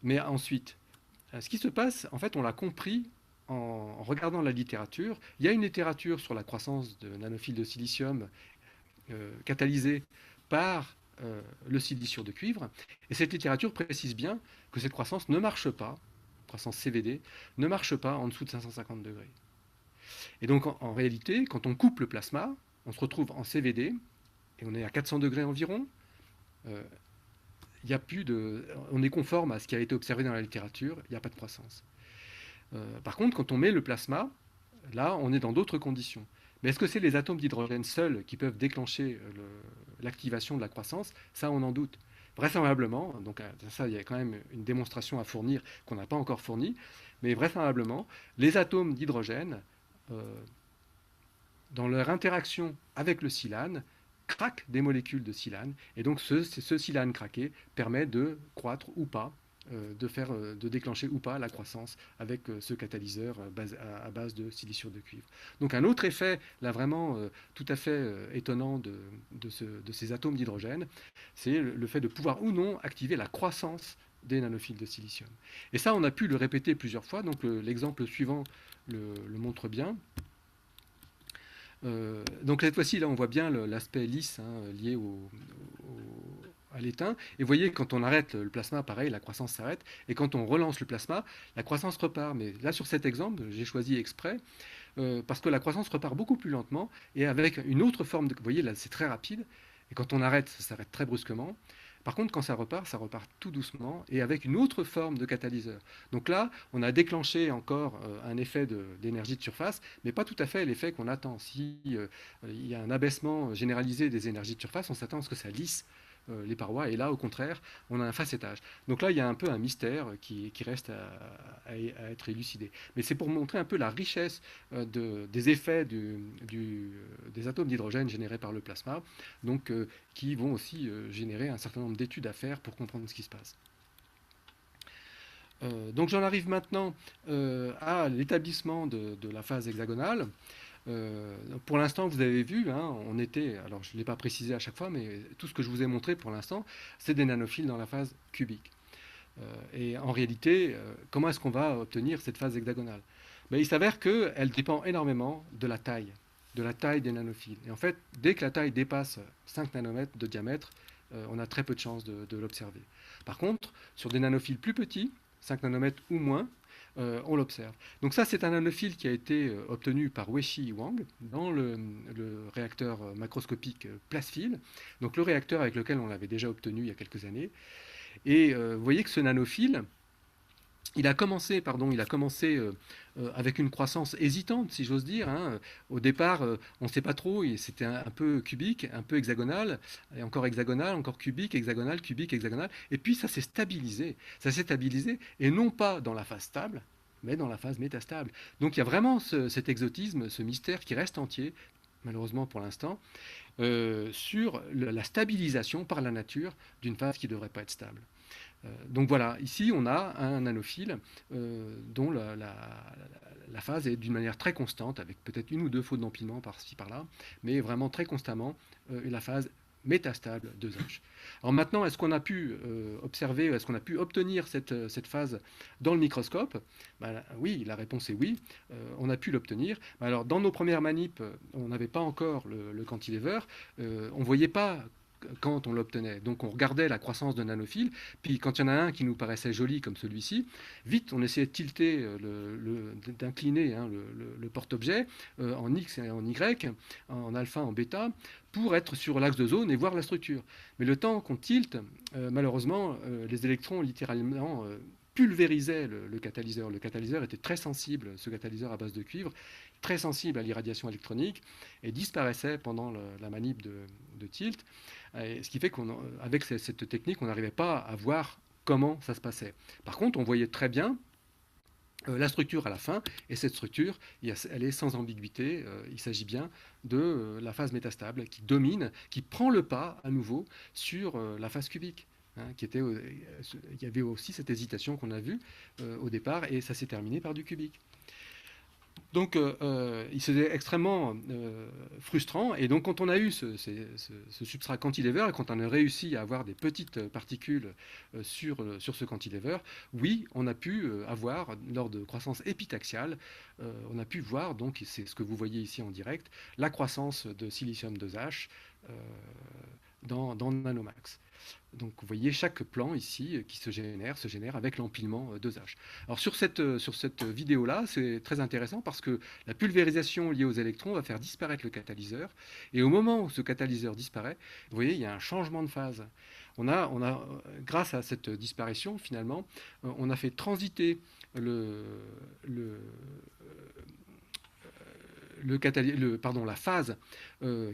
mais ensuite, ce qui se passe, en fait, on l'a compris en regardant la littérature. Il y a une littérature sur la croissance de nanophiles de silicium catalysée par le siliciure de cuivre. Et cette littérature précise bien que cette croissance ne marche pas, croissance CVD, ne marche pas en dessous de 550 degrés. Et donc, en réalité, quand on coupe le plasma, on se retrouve en CVD, et on est à 400 degrés environ. Euh, y a plus de, on est conforme à ce qui a été observé dans la littérature, il n'y a pas de croissance. Par contre, quand on met le plasma, là, on est dans d'autres conditions. Mais est-ce que c'est les atomes d'hydrogène seuls qui peuvent déclencher l'activation de la croissance? Ça, on en doute. Vraisemblablement, donc ça, il y a quand même une démonstration à fournir qu'on n'a pas encore fournie, mais vraisemblablement, les atomes d'hydrogène, dans leur interaction avec le silane, craquent des molécules de silane, et donc ce silane craqué permet de croître ou pas, de déclencher ou pas la croissance avec ce catalyseur à base de siliciure de cuivre. Donc un autre effet, là vraiment tout à fait étonnant de ces atomes d'hydrogène, c'est le fait de pouvoir ou non activer la croissance des nanophiles de silicium. Et ça, on a pu le répéter plusieurs fois, donc l'exemple suivant le montre bien. Donc cette fois-ci, là, on voit bien l'aspect lisse lié à l'étain. Et vous voyez, quand on arrête le plasma, pareil, la croissance s'arrête. Et quand on relance le plasma, la croissance repart. Mais là, sur cet exemple, j'ai choisi exprès, parce que la croissance repart beaucoup plus lentement et avec une autre forme de... Vous voyez, là, c'est très rapide. Et quand on arrête, ça s'arrête très brusquement. Par contre, quand ça repart tout doucement et avec une autre forme de catalyseur. Donc là, on a déclenché encore un effet d'énergie de surface, mais pas tout à fait l'effet qu'on attend. Si il y a un abaissement généralisé des énergies de surface, on s'attend à ce que ça lisse les parois, et là, au contraire, on a un facettage. Donc là, il y a un peu un mystère qui reste à être élucidé. Mais c'est pour montrer un peu la richesse des effets des atomes d'hydrogène générés par le plasma, donc qui vont aussi générer un certain nombre d'études à faire pour comprendre ce qui se passe. Donc j'en arrive maintenant à l'établissement de la phase hexagonale. Pour l'instant, vous avez vu, on était, alors je ne l'ai pas précisé à chaque fois, mais tout ce que je vous ai montré pour l'instant, c'est des nanophiles dans la phase cubique. Et en réalité, comment est-ce qu'on va obtenir cette phase hexagonale? Ben, il s'avère qu'elle dépend énormément de la taille des nanophiles. Et en fait, dès que la taille dépasse 5 nanomètres de diamètre, on a très peu de chances de l'observer. Par contre, sur des nanophiles plus petits, 5 nanomètres ou moins, on l'observe. Donc ça, c'est un nanophile qui a été obtenu par Weishi Wang dans le réacteur macroscopique Plasphile, donc le réacteur avec lequel on l'avait déjà obtenu il y a quelques années. Et vous voyez que ce nanophile, il a commencé avec une croissance hésitante, si j'ose dire. Au départ, on ne sait pas trop, c'était un peu cubique, un peu hexagonal, et encore hexagonal, encore cubique, hexagonal, cubique, hexagonal. Et puis ça s'est stabilisé. Ça s'est stabilisé, et non pas dans la phase stable, mais dans la phase métastable. Donc il y a vraiment cet exotisme, ce mystère qui reste entier, malheureusement pour l'instant, sur la stabilisation par la nature d'une phase qui ne devrait pas être stable. Donc voilà, ici on a un nanophile dont la phase est d'une manière très constante, avec peut-être une ou deux fautes d'empilement par-ci par-là, mais vraiment très constamment la phase métastable 2H. Alors maintenant, est-ce qu'on a pu observer, est-ce qu'on a pu obtenir cette phase dans le microscope? Ben, oui, la réponse est oui, on a pu l'obtenir. Alors dans nos premières manips, on n'avait pas encore le cantilever, on ne voyait pas quand on l'obtenait. Donc on regardait la croissance de nanophiles, puis quand il y en a un qui nous paraissait joli comme celui-ci, vite on essayait de tilter, d'incliner hein, le porte-objet en X et en Y, en alpha, en bêta, pour être sur l'axe de zone et voir la structure. Mais le temps qu'on tilte, malheureusement, les électrons littéralement pulvérisaient le catalyseur. Le catalyseur était très sensible, ce catalyseur à base de cuivre, très sensible à l'irradiation électronique et disparaissait pendant la manip de tilt. Et ce qui fait qu'avec cette technique, on n'arrivait pas à voir comment ça se passait. Par contre, on voyait très bien la structure à la fin, et cette structure, elle est sans ambiguïté. Il s'agit bien de la phase métastable qui domine, qui prend le pas à nouveau sur la phase cubique. Hein, il y avait aussi cette hésitation qu'on a vue au départ, et ça s'est terminé par du cubique. Donc, il c'était extrêmement frustrant. Et donc, quand on a eu ce substrat cantilever, et quand on a réussi à avoir des petites particules sur ce cantilever, oui, on a pu avoir, lors de croissance épitaxiale, on a pu voir, donc c'est ce que vous voyez ici en direct, la croissance de silicium 2H dans Nanomax. Donc vous voyez chaque plan ici qui se génère avec l'empilement 2H. Alors sur cette vidéo-là, c'est très intéressant parce que la pulvérisation liée aux électrons va faire disparaître le catalyseur. Et au moment où ce catalyseur disparaît, vous voyez, il y a un changement de phase. Grâce à cette disparition, finalement, on a fait transiter la phase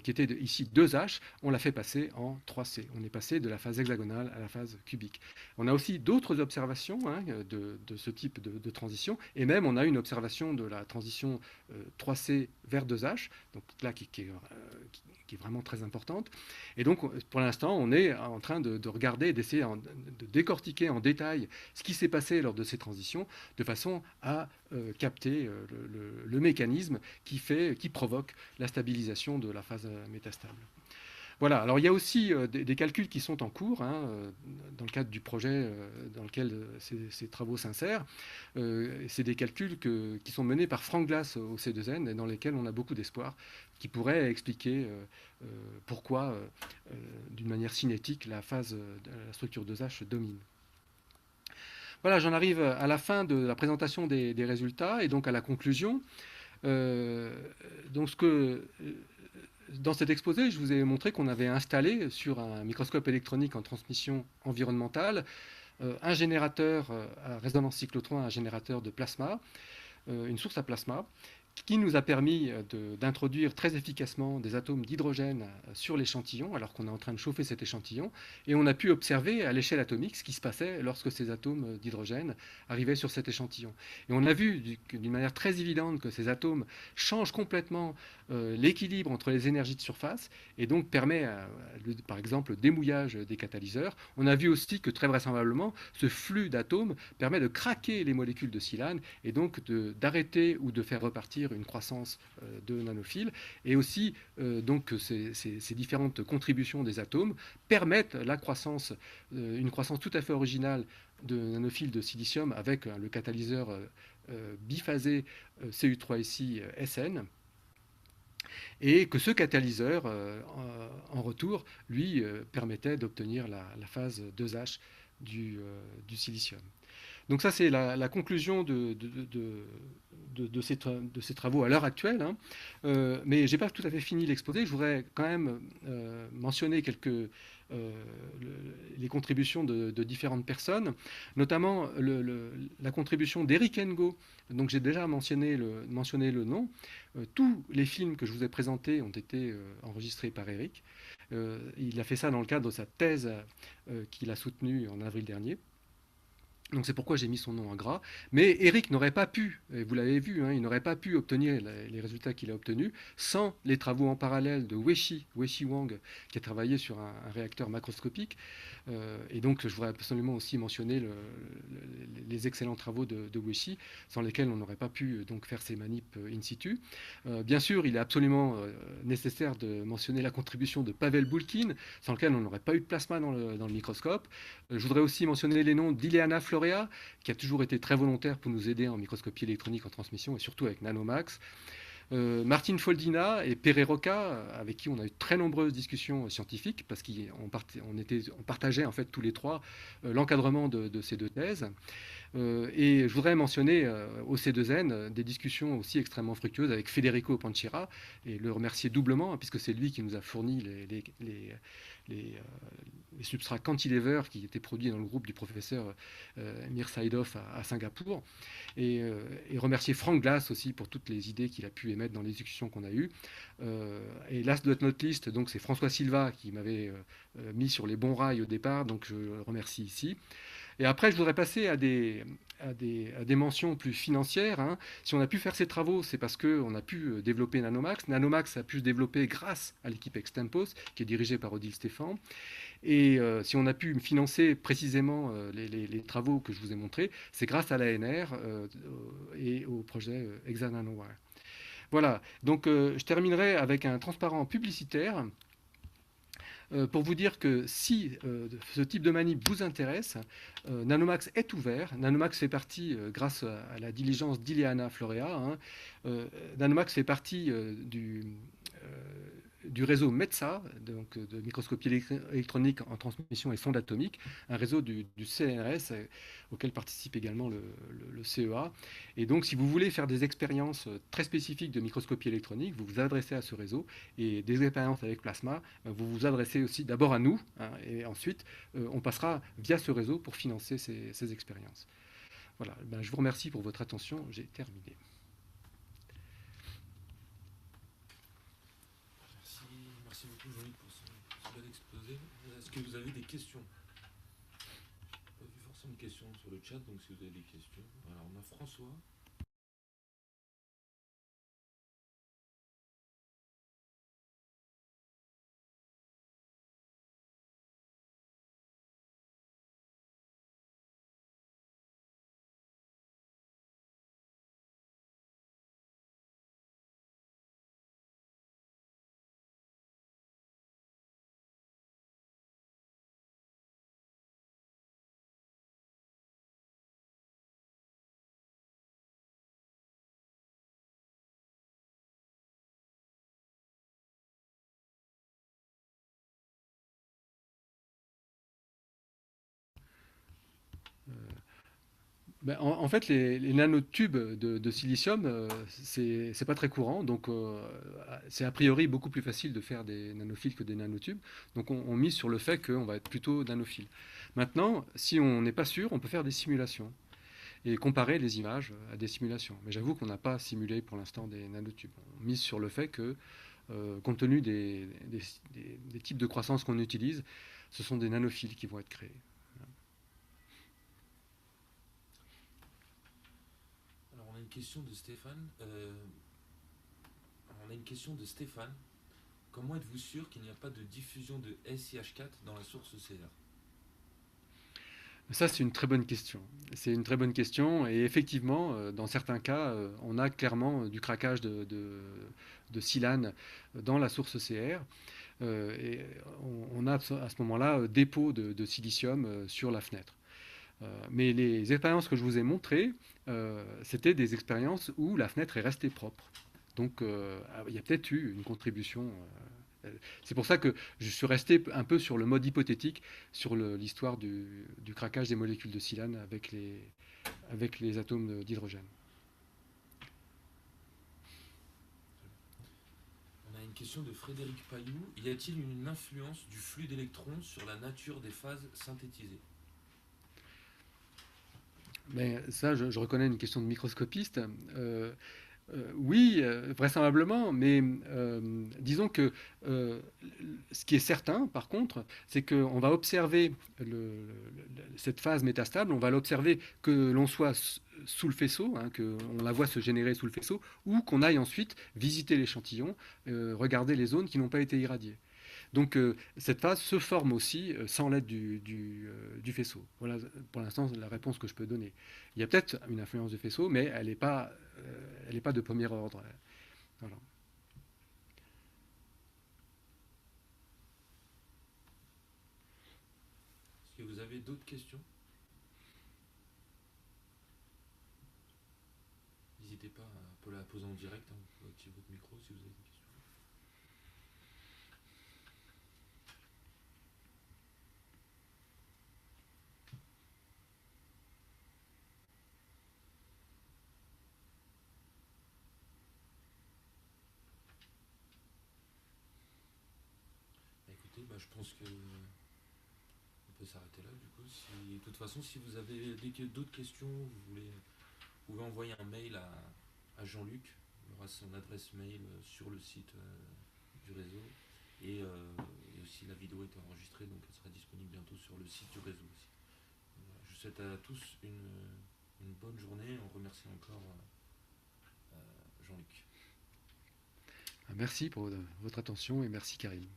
qui était ici 2H, on l'a fait passer en 3C. On est passé de la phase hexagonale à la phase cubique. On a aussi d'autres observations hein, de ce type de transition, et même on a une observation de la transition 3C vers 2H, donc là qui est vraiment très importante. Et donc, pour l'instant, on est en train de regarder, d'essayer de décortiquer en détail ce qui s'est passé lors de ces transitions, de façon à capter le mécanisme qui provoque la stabilisation de la phase métastable. Voilà, alors il y a aussi des calculs qui sont en cours hein, dans le cadre du projet dans lequel ces travaux s'insèrent. C'est des calculs qui sont menés par Frank Glass au C2N et dans lesquels on a beaucoup d'espoir, qui pourraient expliquer pourquoi, d'une manière cinétique, la structure 2H domine. Voilà, j'en arrive à la fin de la présentation des résultats et donc à la conclusion. Donc dans cet exposé, je vous ai montré qu'on avait installé sur un microscope électronique en transmission environnementale un générateur à résonance cyclotron, un générateur de plasma, une source à plasma, qui nous a permis d'introduire très efficacement des atomes d'hydrogène sur l'échantillon, alors qu'on est en train de chauffer cet échantillon, et on a pu observer à l'échelle atomique ce qui se passait lorsque ces atomes d'hydrogène arrivaient sur cet échantillon. Et on a vu d'une manière très évidente que ces atomes changent complètement l'équilibre entre les énergies de surface, et donc permet, par exemple, le démouillage des catalyseurs. On a vu aussi que très vraisemblablement, ce flux d'atomes permet de craquer les molécules de silane, et donc d'arrêter ou de faire repartir une croissance de nanophiles, et aussi donc ces différentes contributions des atomes permettent la croissance, une croissance tout à fait originale de nanophiles de silicium avec le catalyseur biphasé Cu3Si SN, et que ce catalyseur, en retour, lui, permettait d'obtenir la phase 2H du silicium. Donc ça, c'est la conclusion de ces travaux à l'heure actuelle. Hein. Mais je n'ai pas tout à fait fini l'exposé. Je voudrais quand même mentionner les contributions de différentes personnes, notamment la contribution d'Eric Ngo. Donc j'ai déjà mentionné le nom. Tous les films que je vous ai présentés ont été enregistrés par Eric. Il a fait ça dans le cadre de sa thèse qu'il a soutenue en avril dernier. Donc c'est pourquoi j'ai mis son nom en gras. Mais Eric n'aurait pas pu, et vous l'avez vu, hein, il n'aurait pas pu obtenir les résultats qu'il a obtenus sans les travaux en parallèle de Weishi Wang, qui a travaillé sur un réacteur macroscopique. Et donc je voudrais absolument aussi mentionner les excellents travaux de Weishi, sans lesquels on n'aurait pas pu donc faire ces manips in situ. Bien sûr, il est absolument nécessaire de mentionner la contribution de Pavel Boulkin, sans lequel on n'aurait pas eu de plasma dans le microscope. Je voudrais aussi mentionner les noms d'Ileana Florea, qui a toujours été très volontaire pour nous aider en microscopie électronique en transmission et surtout avec Nanomax. Martine Foldina et Pere Roca, avec qui on a eu de très nombreuses discussions scientifiques, parce on partageait en fait tous les trois l'encadrement de ces deux thèses. Et je voudrais mentionner au C2N des discussions aussi extrêmement fructueuses avec Federico Panchira et le remercier doublement, hein, puisque c'est lui qui nous a fourni les, les substrats cantilever qui étaient produits dans le groupe du professeur Mir Saidov à Singapour. Et remercier Frank Glass aussi pour toutes les idées qu'il a pu émettre dans les discussions qu'on a eues. Et last but not least, donc c'est François Silva qui m'avait mis sur les bons rails au départ, donc je le remercie ici. Et après, je voudrais passer à des mentions plus financières, hein. Si on a pu faire ces travaux, c'est parce qu'on a pu développer Nanomax. Nanomax a pu se développer grâce à l'équipe Extempos, qui est dirigée par Odile Stéphan. Et si on a pu financer précisément les travaux que je vous ai montrés, c'est grâce à l'ANR et au projet ExaNanoWire. Voilà, donc je terminerai avec un transparent publicitaire pour vous dire que si ce type de manip vous intéresse, Nanomax est ouvert. Nanomax fait partie, grâce à la diligence d'Ileana Florea, hein, Nanomax fait partie du réseau METSA, donc de microscopie électronique en transmission et sonde atomique, un réseau du CNRS auquel participe également le CEA. Et donc, si vous voulez faire des expériences très spécifiques de microscopie électronique, vous vous adressez à ce réseau, et des expériences avec plasma, vous vous adressez aussi d'abord à nous, hein, et ensuite, on passera via ce réseau pour financer ces expériences. Voilà, ben, je vous remercie pour votre attention, j'ai terminé. Merci beaucoup Jean-Luc pour ce bel exposé. Est-ce que vous avez des questions? Pas vu forcément de questions sur le chat, donc si vous avez des questions. Alors on a François. Ben, en fait, les nanotubes de silicium, c'est pas très courant, donc c'est a priori beaucoup plus facile de faire des nanophiles que des nanotubes. Donc on mise sur le fait qu'on va être plutôt nanophile. Maintenant, si on n'est pas sûr, on peut faire des simulations et comparer les images à des simulations. Mais j'avoue qu'on n'a pas simulé pour l'instant des nanotubes. On mise sur le fait que, compte tenu des types de croissance qu'on utilise, ce sont des nanophiles qui vont être créés. Alors on a une question de Stéphane. On a une question de Stéphane. Comment êtes-vous sûr qu'il n'y a pas de diffusion de SIH4 dans la source CR? Ça, c'est une très bonne question. C'est une très bonne question. Et effectivement, dans certains cas, on a clairement du craquage de silane dans la source CR. Et on a à ce moment-là dépôt de silicium sur la fenêtre. Mais les expériences que je vous ai montrées, c'était des expériences où la fenêtre est restée propre. Donc, il y a peut-être eu une contribution. C'est pour ça que je suis resté un peu sur le mode hypothétique, sur l'histoire du craquage des molécules de silane avec les atomes d'hydrogène. On a une question de Frédéric Pailloux. Y a-t-il une influence du flux d'électrons sur la nature des phases synthétisées? Mais ça, je reconnais une question de microscopiste. Oui, vraisemblablement, mais disons que ce qui est certain, par contre, c'est qu'on va observer cette phase métastable, on va l'observer que l'on soit sous le faisceau, hein, qu'on la voit se générer sous le faisceau, ou qu'on aille ensuite visiter l'échantillon, regarder les zones qui n'ont pas été irradiées. Donc cette phase se forme aussi sans l'aide du faisceau. Voilà pour l'instant la réponse que je peux donner. Il y a peut-être une influence du faisceau, mais elle n'est pas de premier ordre. Voilà. Est-ce que vous avez d'autres questions? N'hésitez n'hésitez pas à la poser en direct, hein, vous pouvez activer votre micro si vous avez des questions. Écoutez, je pense que on peut s'arrêter là du coup. De toute façon, si vous avez d'autres questions, vous pouvez envoyer un mail à Jean-Luc. Il y aura son adresse mail sur le site du réseau. Et aussi la vidéo est enregistrée, donc elle sera disponible bientôt sur le site du réseau aussi. Voilà. Je vous souhaite à tous une bonne journée. On remercie encore Jean-Luc. Merci pour votre attention et merci Karim.